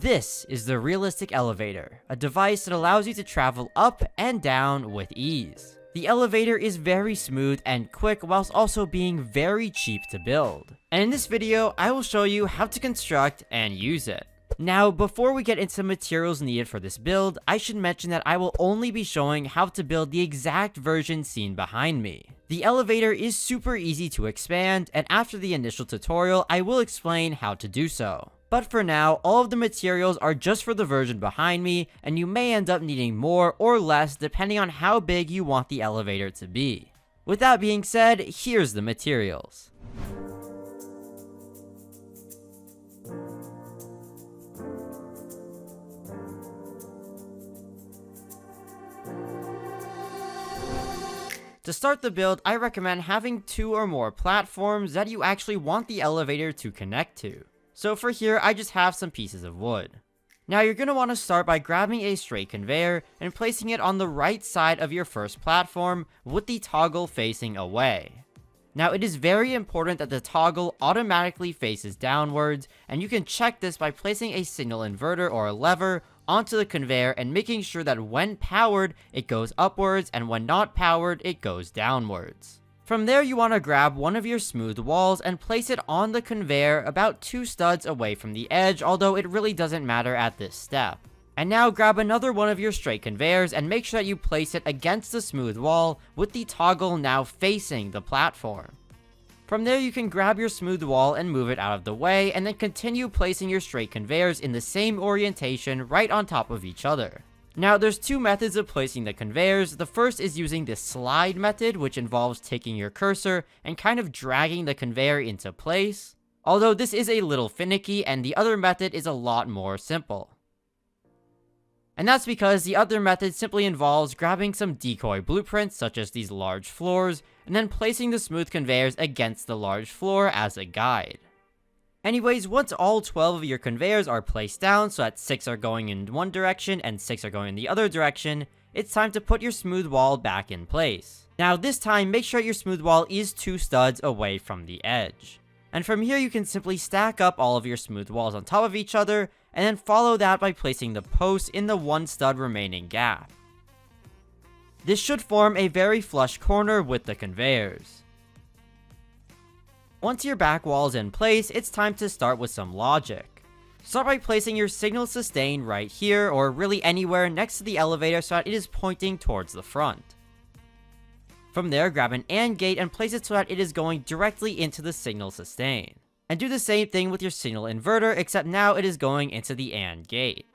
This is the realistic elevator, a device that allows you to travel up and down with ease. The elevator is very smooth and quick whilst also being very cheap to build. And in this video, I will show you how to construct and use it. Now, before we get into materials needed for this build, I should mention that I will only be showing how to build the exact version seen behind me. The elevator is super easy to expand, and after the initial tutorial, I will explain how to do so. But for now, all of the materials are just for the version behind me, and you may end up needing more or less depending on how big you want the elevator to be. With that being said, here's the materials. To start the build, I recommend having 2 or more platforms that you actually want the elevator to connect to. So for here, I just have some pieces of wood. Now you're going to want to start by grabbing a straight conveyor and placing it on the right side of your first platform with the toggle facing away. Now it is very important that the toggle automatically faces downwards, and you can check this by placing a signal inverter or a lever onto the conveyor and making sure that when powered, it goes upwards, and when not powered, it goes downwards. From there, you want to grab one of your smooth walls and place it on the conveyor about 2 studs away from the edge, although it really doesn't matter at this step. And now grab another one of your straight conveyors and make sure that you place it against the smooth wall with the toggle now facing the platform. From there, you can grab your smooth wall and move it out of the way, and then continue placing your straight conveyors in the same orientation right on top of each other. Now, there's 2 methods of placing the conveyors. The first is using the slide method, which involves taking your cursor and kind of dragging the conveyor into place. Although this is a little finicky, and the other method is a lot more simple. And that's because the other method simply involves grabbing some decoy blueprints, such as these large floors, and then placing the smooth conveyors against the large floor as a guide. Anyways, once all 12 of your conveyors are placed down so that 6 are going in one direction and 6 are going in the other direction, it's time to put your smooth wall back in place. Now this time, make sure your smooth wall is 2 studs away from the edge. And from here, you can simply stack up all of your smooth walls on top of each other, and then follow that by placing the posts in the 1 stud remaining gap. This should form a very flush corner with the conveyors. Once your back wall is in place, it's time to start with some logic. Start by placing your signal sustain right here, or really anywhere next to the elevator so that it is pointing towards the front. From there, grab an AND gate and place it so that it is going directly into the signal sustain. And do the same thing with your signal inverter, except now it is going into the AND gate.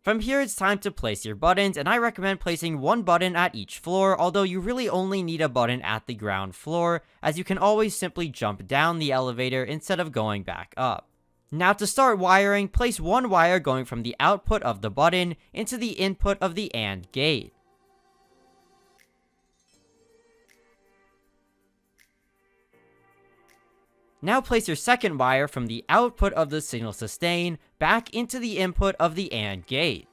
From here, it's time to place your buttons, and I recommend placing 1 button at each floor, although you really only need a button at the ground floor, as you can always simply jump down the elevator instead of going back up. Now to start wiring, place 1 wire going from the output of the button into the input of the AND gate. Now place your second wire from the output of the signal sustain back into the input of the AND gate.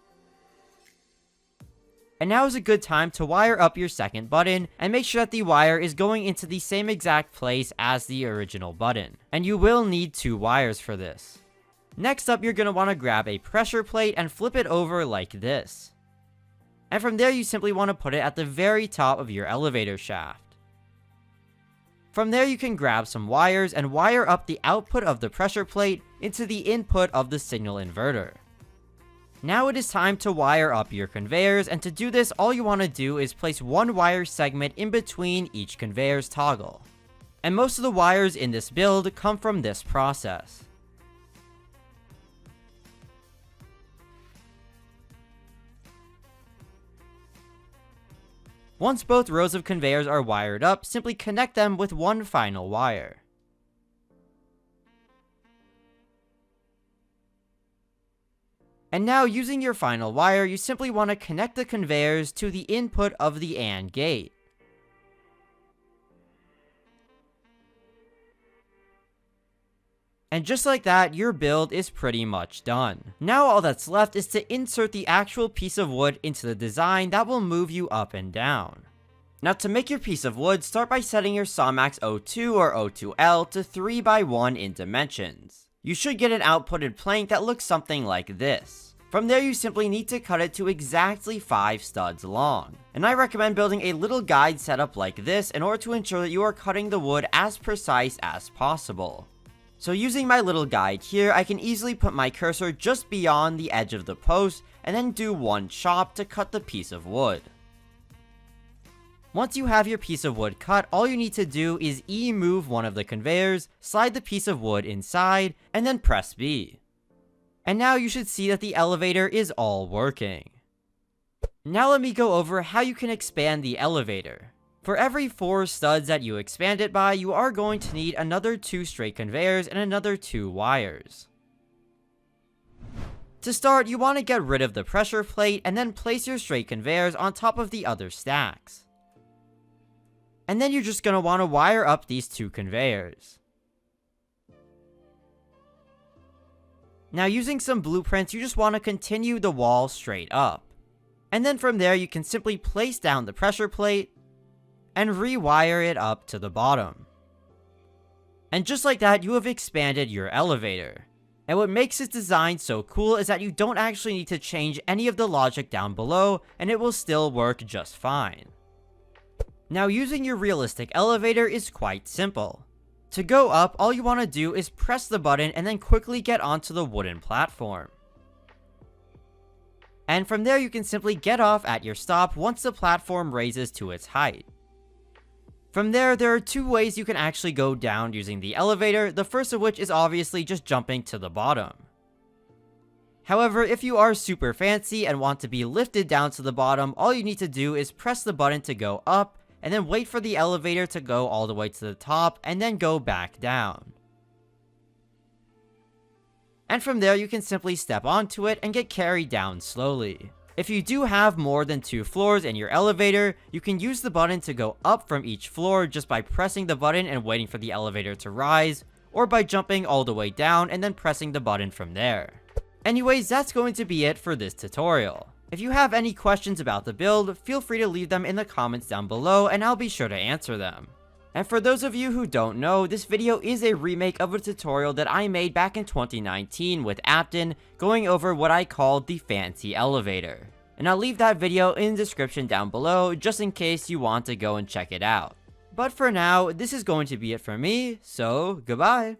And now is a good time to wire up your second button and make sure that the wire is going into the same exact place as the original button. And you will need 2 wires for this. Next up, you're going to want to grab a pressure plate and flip it over like this. And from there, you simply want to put it at the very top of your elevator shaft. From there, you can grab some wires and wire up the output of the pressure plate into the input of the signal inverter. Now it is time to wire up your conveyors, and to do this, all you want to do is place 1 wire segment in between each conveyor's toggle. And most of the wires in this build come from this process. Once both rows of conveyors are wired up, simply connect them with 1 final wire. And now, using your final wire, you simply want to connect the conveyors to the input of the AND gate. And just like that, your build is pretty much done. Now all that's left is to insert the actual piece of wood into the design that will move you up and down. Now to make your piece of wood, start by setting your Sawmax O2 or O2L to 3x1 in dimensions. You should get an outputted plank that looks something like this. From there, you simply need to cut it to exactly 5 studs long. And I recommend building a little guide setup like this in order to ensure that you are cutting the wood as precise as possible. So using my little guide here, I can easily put my cursor just beyond the edge of the post and then do one chop to cut the piece of wood. Once you have your piece of wood cut, all you need to do is move one of the conveyors, slide the piece of wood inside, and then press B. And now you should see that the elevator is all working. Now let me go over how you can expand the elevator. For every 4 studs that you expand it by, you are going to need another 2 straight conveyors and another 2 wires. To start, you want to get rid of the pressure plate and then place your straight conveyors on top of the other stacks. And then you're just going to want to wire up these 2 conveyors. Now using some blueprints, you just want to continue the wall straight up. And then from there, you can simply place down the pressure plate and rewire it up to the bottom. And just like that, you have expanded your elevator. And what makes this design so cool is that you don't actually need to change any of the logic down below, and it will still work just fine. Now using your realistic elevator is quite simple. To go up, all you want to do is press the button and then quickly get onto the wooden platform. And from there you can simply get off at your stop once the platform raises to its height. From there are 2 ways you can actually go down using the elevator, the first of which is obviously just jumping to the bottom. However, if you are super fancy and want to be lifted down to the bottom, all you need to do is press the button to go up, and then wait for the elevator to go all the way to the top, and then go back down. And from there you can simply step onto it and get carried down slowly. If you do have more than 2 floors in your elevator, you can use the button to go up from each floor just by pressing the button and waiting for the elevator to rise, or by jumping all the way down and then pressing the button from there. Anyways, that's going to be it for this tutorial. If you have any questions about the build, feel free to leave them in the comments down below and I'll be sure to answer them. And for those of you who don't know, this video is a remake of a tutorial that I made back in 2019 with Apton, going over what I called the fancy elevator. And I'll leave that video in the description down below, just in case you want to go and check it out. But for now, this is going to be it for me, so goodbye!